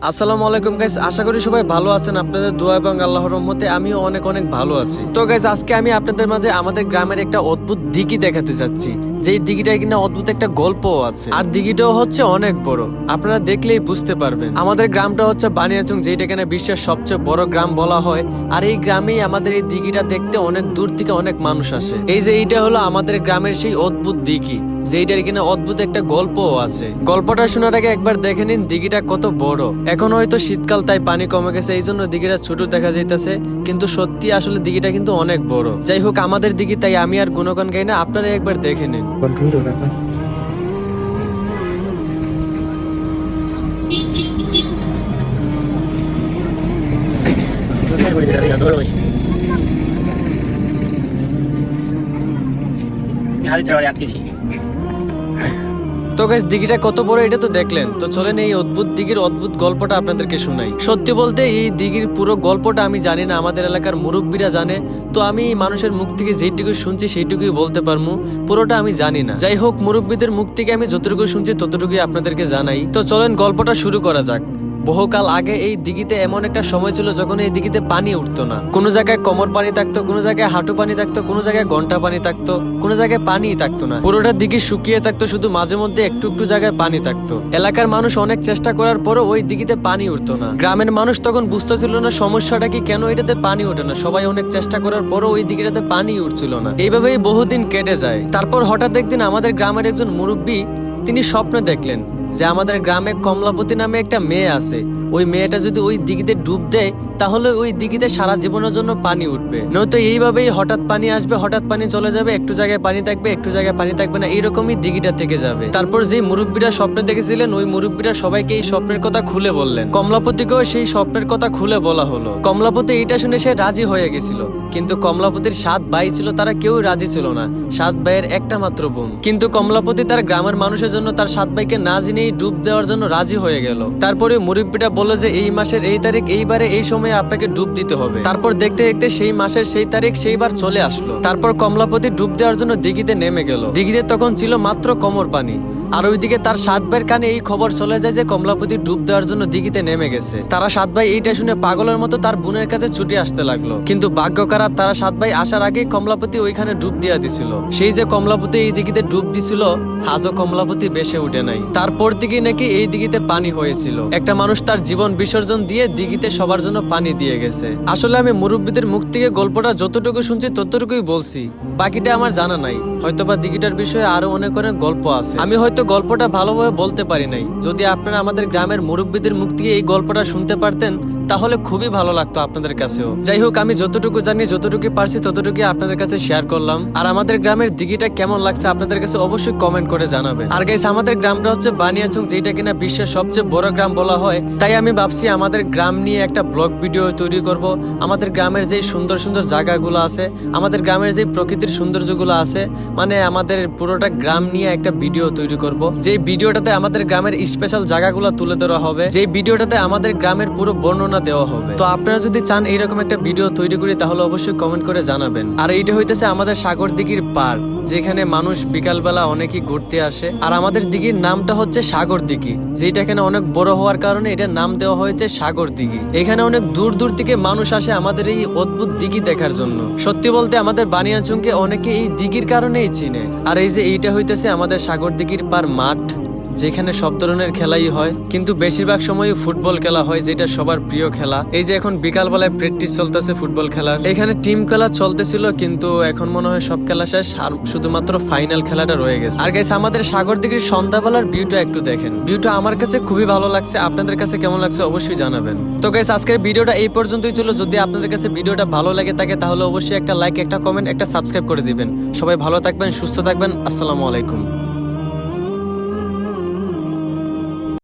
আসসালামু আলাইকুম গাইস, আশা করি সবাই ভালো আছেন। আপনাদের দোয়া এবং আল্লাহর রহমতে আমিও অনেক অনেক ভালো আছি। তো গাইস, আজকে আমি আপনাদের মাঝে আমাদের গ্রামের একটা অদ্ভুত দিঘি দেখাতে যাচ্ছি, যেই দিঘিটায় কিনা অদ্ভুত একটা গল্পও আছে, আর দিঘিটাও হচ্ছে অনেক বড়। আপনারা দেখলেই বুঝতে পারবেন। আমাদের গ্রামটা হচ্ছে বানিয়াচং, যেটা কিনা বিশ্বের সবচেয়ে বড় গ্রাম বলা হয়। আর এই গ্রামেই আমাদের এই দিঘিটা দেখতে অনেক দূর থেকে অনেক মানুষ আসে। এই যে এইটা হলো আমাদের গ্রামের সেই অদ্ভুত দিঘি, যেইটার কিনা অদ্ভুত একটা গল্পও আছে। গল্পটা শোনার আগে একবার দেখে নিন দিঘিটা কত বড়। এখন হয়তো শীতকাল, তাই পানি কমে গেছে, এই জন্য দিঘিটা ছোট দেখা যাইতেছে, কিন্তু সত্যি আসলে দিঘিটা কিন্তু অনেক বড়। যাই হোক, আমাদের দিঘি, তাই আমি আর গুণগান গাই না, আপনারা একবার দেখে নিন। তো গাইস, দিঘিটা কত বড় এটা তো দেখলেন। তো চলেন এই অদ্ভুত দিঘির অদ্ভুত গল্পটা আপনাদেরকে শোনাই। সত্যি বলতে এই দিঘির পুরো গল্পটা আমি জানি না, আমাদের এলাকার মুরব্বীরা জানে। তো আমি মানুষের মুখ থেকে যেটুকু শুনছি সেইটুকুই বলতে পারবো, পুরোটা আমি জানি না। যাই হোক, মুরব্বীদের মুখ থেকে আমি যতটুকু শুনছি ততটুকুই আপনাদেরকে জানাই। তো চলেন গল্পটা শুরু করা যাক। বহুকাল আগে এই দিঘিতে এমন একটা সময় ছিল যখন এই দিঘিতে পানি উঠতো না। কোনো জায়গায় কোমর পানি থাকতো, কোনো জায়গায় হাঁটু পানি থাকতো, কোনো জায়গায় ঘন্টা পানি থাকতো, কোনো জায়গায় পানিই থাকতো না। পুরোটা দিঘি শুকিয়ে থাকতো, শুধু মাঝে মধ্যে একটু একটু জায়গায় পানি থাকতো। এলাকার মানুষ অনেক চেষ্টা করার পরও ওই দিঘিতে পানি উঠতো না। গ্রামের মানুষ তখন বুঝতেছিল না সমস্যাটা কি, কেন এটাতে পানি ওঠে না। সবাই অনেক চেষ্টা করার পরও ওই দিঘিটাতে পানি উঠছিল না। এইভাবেই বহুদিন কেটে যায়। তারপর হঠাৎ একদিন আমাদের গ্রামের একজন মুরব্বী, তিনি স্বপ্নে দেখলেন যে আমাদের গ্রামে কমলাপতি নামে একটা মেয়ে আছে। ওই মেয়েটা যদি ওই দিঘিতে ডুব দেয়, তাহলে ওই দিঘিতে সারা জীবনের জন্য পানি উঠবে। নয়তো এইভাবেই হঠাৎ পানি আসবে, হঠাৎ পানি চলে যাবে, একটু জায়গায় পানি থাকবে, একটু জায়গায় পানি থাকবে না, এইরকমই দিঘিটা থেকে যাবে। তারপর যে মুরব্বীরা স্বপ্নে দেখেছিলেন, ওই মুরব্বীরা সবাইকে এই স্বপ্নের কথা খুলে বললেন। কমলাপতিকেও সেই স্বপ্নের কথা খুলে বলা হলো। কমলাপতি এইটা শুনে সে রাজি হয়ে গেছিল, কিন্তু কমলাপতির 7 ভাই ছিল, তারা কেউ রাজি ছিল না। 7 ভাইয়ের একটা মাত্র বোন। কিন্তু কমলাপতি তার গ্রামের মানুষের জন্য তার 7 ভাইকে না জেনেই ডুব দেওয়ার জন্য রাজি হয়ে গেল। তারপরে মুরব্বীটা বলল যে এই মাসের এই তারিখ, এইবারে এই সময় আপনাকে ডুব দিতে হবে। তারপর দেখতে দেখতে সেই মাসের সেই তারিখ সেইবার চলে আসলো। তারপর কমলাপতি ডুব দেওয়ার জন্য দিঘিতে নেমে গেল। দিঘিতে তখন ছিল মাত্র কোমর পানি। আর ওইদিকে তার 7 ভাইয়ের কানে এই খবর চলে যায় যে কমলাপতি ডুব দেওয়ার জন্য দিঘিতে নেমে গেছে। তারা 7 ভাই এইটা শুনে পাগলের মতো তার বোনের কাছে ছুটে আসতে লাগলো। কিন্তু ভাগ্য খারাপ, তারা 7 ভাই আসার আগেই কমলাপতি ওইখানে ডুব দিয়া দিছিল। সেই যে কমলাপতি এই দিঘিতে ডুব দিছিল, আজও কমলাপতি বেশে উঠে নাই। তারপর থেকে নাকি এই দিঘিতে পানি হয়েছিল। একটা মানুষ তার জীবন বিসর্জন দিয়ে দিঘিতে সবার জন্য পানি দিয়ে গেছে। আসলে আমি মুরব্বীদের মুখ থেকে গল্পটা যতটুকু শুনছি ততটুকুই বলছি, বাকিটা আমার জানা নাই। হয়তোবা দিঘিটার বিষয়ে আরো অনেক অনেক গল্প আছে, আমি হয়তো গল্পটা ভালোভাবে বলতে পারি নাই। যদি আপনারা আমাদের গ্রামের মুরব্বীদের মুখ থেকে এই গল্পটা শুনতে পারতেন, তাহলে খুবই ভালো লাগতো আপনাদের কাছেও। যাই হোক, আমি যতটুকু জানি, যতটুকু পারছি ততটুকু আপনাদের কাছে শেয়ার করলাম। আর আমাদের গ্রামের দিঘিটা কেমন লাগছে আপনাদের কাছে অবশ্যই কমেন্ট করে জানাবেন। আর গাইস, আমাদের গ্রামটা হচ্ছে বানিয়াচং, যেটা কিনা বিশ্বের সবচেয়ে বড় গ্রাম বলা হয়। তাই আমি ভাবছি আমাদের গ্রাম নিয়ে একটা ব্লগ ভিডিও তৈরি করব। আমাদের গ্রামের যে সুন্দর সুন্দর জায়গাগুলো আছে, আমাদের গ্রামের যে প্রকৃতির সৌন্দর্যগুলো আছে, মানে আমাদের পুরোটা গ্রাম নিয়ে একটা ভিডিও তৈরি করব। যে ভিডিওটাতে আমাদের গ্রামের স্পেশাল জায়গাগুলো তুলে ধরা হবে, যে ভিডিওটাতে আমাদের গ্রামের পুরো বর্ণনা দেওয়া হবে। তো আপনারা যদি চান এইরকম একটা ভিডিও তৈরি করি, তাহলে অবশ্যই কমেন্ট করে জানাবেন। আর এইটা হইতেছে আমাদের সাগর দিঘির পার, যেখানে মানুষ বিকালবেলা অনেকেই ঘুরতে আসে। আর আমাদের দিঘির নামটা হচ্ছে সাগর দিঘি, যেটা এখানে অনেক বড় হওয়ার কারণে এটার নাম দেওয়া হয়েছে সাগর দিঘি। এখানে অনেক দূর দূর থেকে মানুষ আসে আমাদের এই অদ্ভুত দিঘি দেখার জন্য। সত্যি বলতে আমাদের বানিয়াচংকে অনেকে এই দিঘির কারণেই চিনে। আর এই যে এইটা হইতেছে আমাদের সাগর দিঘির পার মাঠ, যেখানে সব ধরনের খেলাই হয়, কিন্তু বেশিরভাগ সময় ফুটবল খেলা হয়, যেটা সবার প্রিয় খেলা। এই যে এখন বিকাল বেলায় প্র্যাকটিস চলতেছে ফুটবল খেলার। এখানে টিম খেলা চলতেছিল, কিন্তু এখন মনে হয় সব খেলা শেষ, আর শুধুমাত্র ফাইনাল খেলাটা রয়ে গেছে। আর গাইস, আমাদের সাগর দিঘির সন্ধ্যাবেলার ভিউটা একটু দেখেন। ভিউটা আমার কাছে খুবই ভালো লাগছে, আপনাদের কাছে কেমন লাগছে অবশ্যই জানাবেন। তো গাইস, আজকের ভিডিওটা এই পর্যন্তই ছিল। যদি আপনাদের কাছে ভিডিওটা ভালো লাগে থাকে, তাহলে অবশ্যই একটা লাইক, একটা কমেন্ট, একটা সাবস্ক্রাইব করে দিবেন। সবাই ভালো থাকবেন, সুস্থ থাকবেন। আসসালামু আলাইকুম।